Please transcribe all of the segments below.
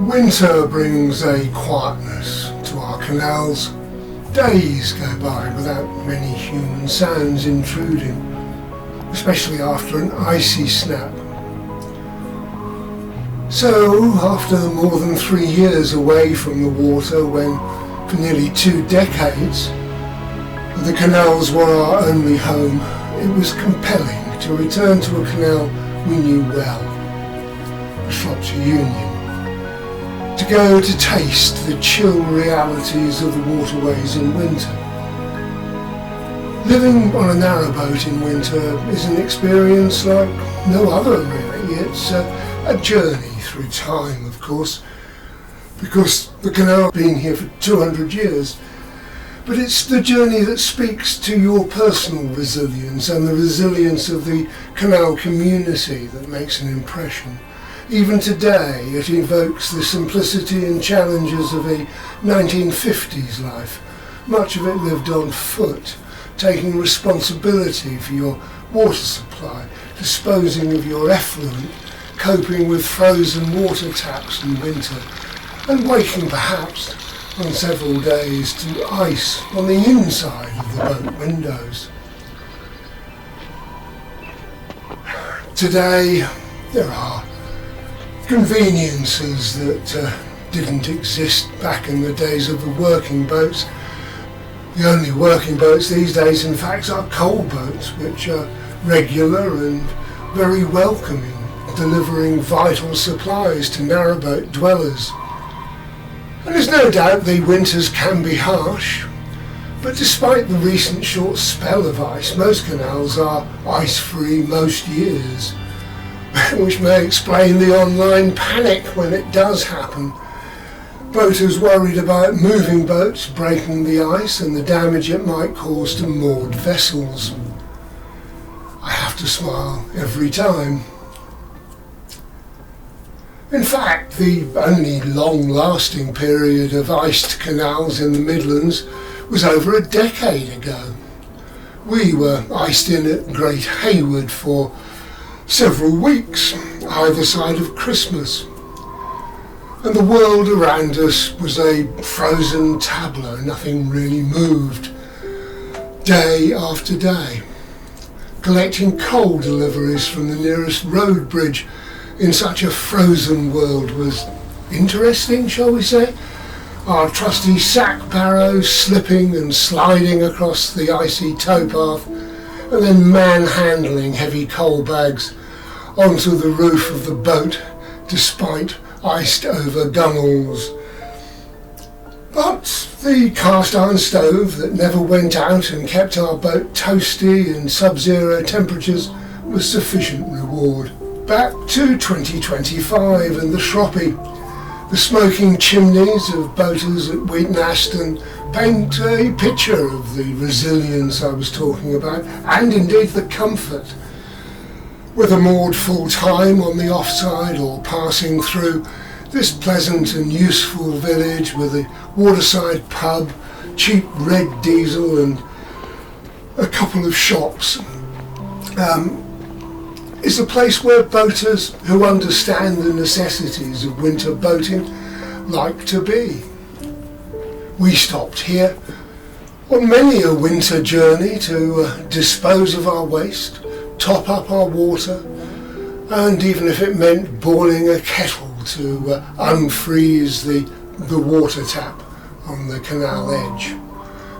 Winter brings a quietness to our canals. Days go by without many human sounds intruding, especially after an icy snap. So, after more than 3 years away from the water, when for nearly 2 decades the canals were our only home, it was compelling to return to a canal we knew well, the Shropshire Union, to go to taste the chill realities of the waterways in winter. Living on a narrowboat in winter is an experience like no other really. It's a journey through time, of course, because the canal has been here for 200 years. But it's the journey that speaks to your personal resilience and the resilience of the canal community that makes an impression. Even today, it evokes the simplicity and challenges of a 1950s life, much of it lived on foot, taking responsibility for your water supply, disposing of your effluent, coping with frozen water taps in winter, and waking perhaps on several days to ice on the inside of the boat windows. Today, there are conveniences that didn't exist back in the days of the working boats. The only working boats these days, in fact, are coal boats, which are regular and very welcoming, delivering vital supplies to narrowboat dwellers. And there's no doubt the winters can be harsh, but despite the recent short spell of ice, most canals are ice-free most years, which may explain the online panic when it does happen. Boaters worried about moving boats, breaking the ice and the damage it might cause to moored vessels. I have to smile every time. In fact, the only long-lasting period of iced canals in the Midlands was over a decade ago. We were iced in at Great Hayward for several weeks, either side of Christmas. And the world around us was a frozen tableau. Nothing really moved, day after day. Collecting coal deliveries from the nearest road bridge in such a frozen world was interesting, shall we say? Our trusty sack barrow slipping and sliding across the icy towpath, and then manhandling heavy coal bags onto the roof of the boat despite iced over gunwales. But the cast iron stove that never went out and kept our boat toasty in sub-zero temperatures was sufficient reward. Back to 2025 and the Shropshire. The smoking chimneys of boaters at Wheaton paint a picture of the resilience I was talking about, and indeed the comfort. Whether moored full-time on the offside or passing through this pleasant and useful village with a waterside pub, cheap red diesel and a couple of shops, is a place where boaters who understand the necessities of winter boating like to be. We stopped here on many a winter journey to dispose of our waste, top up our water, and even if it meant boiling a kettle to unfreeze the water tap on the canal edge.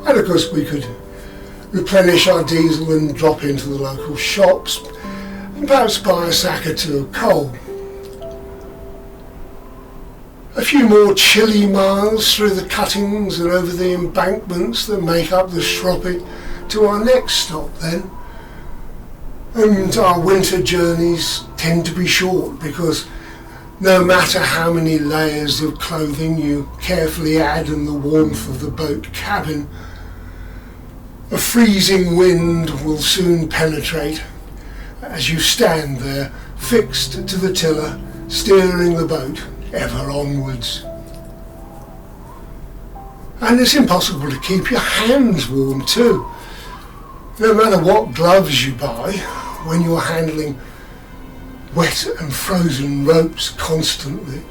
And of course we could replenish our diesel and drop into the local shops, and perhaps buy a sack or two of coal. A few more chilly miles through the cuttings and over the embankments that make up the Shropshire to our next stop then. And our winter journeys tend to be short because no matter how many layers of clothing you carefully add in the warmth of the boat cabin, a freezing wind will soon penetrate as you stand there, fixed to the tiller, steering the boat ever onwards. And it's impossible to keep your hands warm too. No matter what gloves you buy, when you're handling wet and frozen ropes constantly.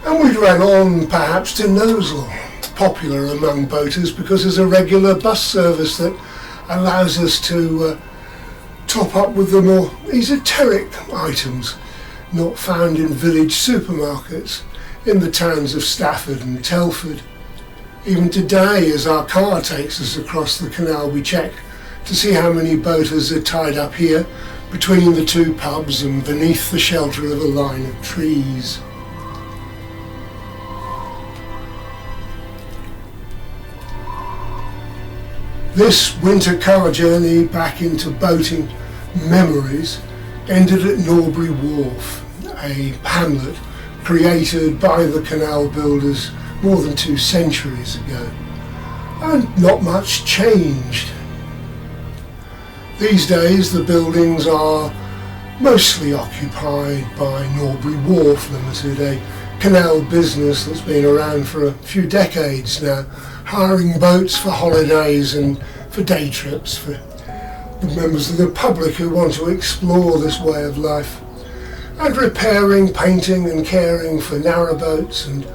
And we'd run on perhaps to Nosal, popular among boaters because there's a regular bus service that allows us to top up with the more esoteric items not found in village supermarkets in the towns of Stafford and Telford. Even today, as our car takes us across the canal, we check to see how many boaters are tied up here between the two pubs and beneath the shelter of a line of trees. This winter car journey back into boating memories ended at Norbury Wharf, a hamlet created by the canal builders more than 2 centuries ago, and not much changed. These days the buildings are mostly occupied by Norbury Wharf Limited, a canal business that's been around for a few decades now, hiring boats for holidays and for day trips for the members of the public who want to explore this way of life, and repairing, painting and caring for narrowboats and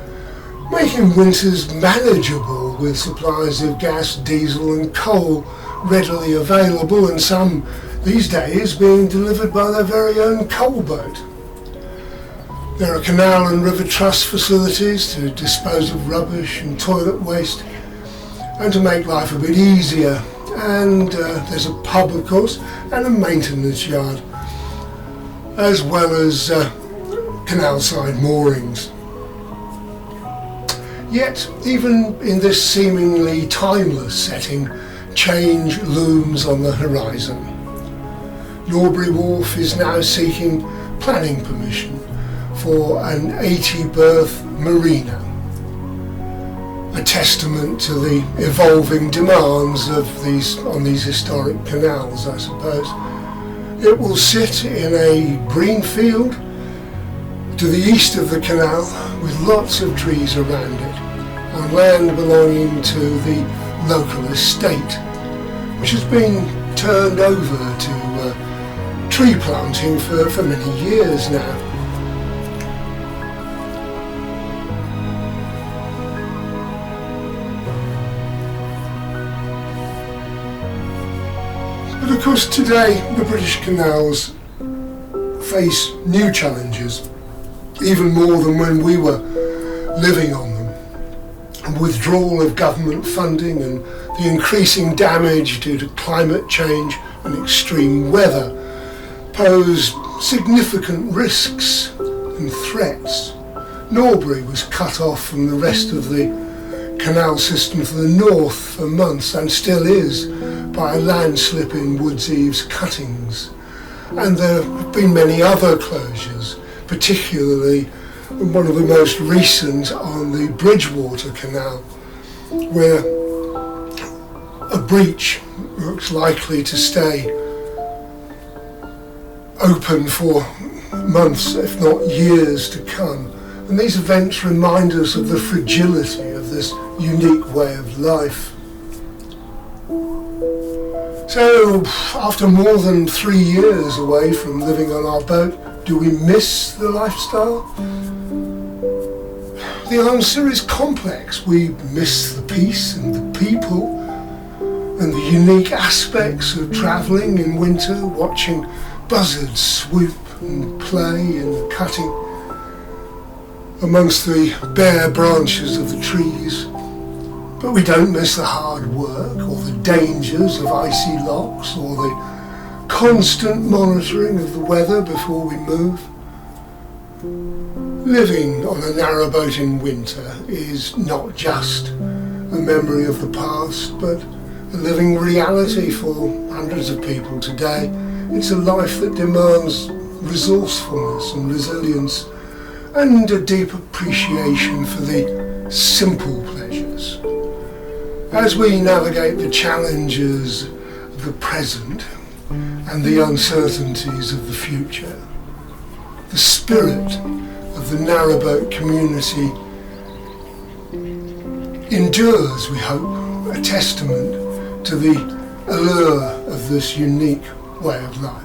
making winters manageable with supplies of gas, diesel and coal readily available, and some these days being delivered by their very own coal boat. There are canal and river trust facilities to dispose of rubbish and toilet waste and to make life a bit easier, and there's a pub of course and a maintenance yard, as well as canal side moorings. Yet even in this seemingly timeless setting, change looms on the horizon. Norbury Wharf is now seeking planning permission for an 80-berth marina, a testament to the evolving demands of on these historic canals, I suppose. It will sit in a green field to the east of the canal with lots of trees around it, on land belonging to the local estate, which has been turned over to tree planting for many years now. But of course today the British canals face new challenges, even more than when we were living on them. Withdrawal of government funding and the increasing damage due to climate change and extreme weather pose significant risks and threats. Norbury was cut off from the rest of the canal system to the north for months, and still is, by a landslip in Woods Eaves cuttings. And there have been many other closures, particularly one of the most recent on the Bridgewater Canal, where a breach looks likely to stay open for months, if not years to come. And these events remind us of the fragility of this unique way of life. So, after more than 3 years away from living on our boat, do we miss the lifestyle? The answer is complex. We miss the peace and the people and the unique aspects of travelling in winter, watching buzzards swoop and play in the cutting amongst the bare branches of the trees. But we don't miss the hard work or the dangers of icy locks or the constant monitoring of the weather before we move. Living on a narrowboat in winter is not just a memory of the past, but a living reality for hundreds of people today. It's a life that demands resourcefulness and resilience and a deep appreciation for the simple pleasures. As we navigate the challenges of the present and the uncertainties of the future, the spirit of the narrowboat community endures, we hope, a testament to the allure of this unique way of life.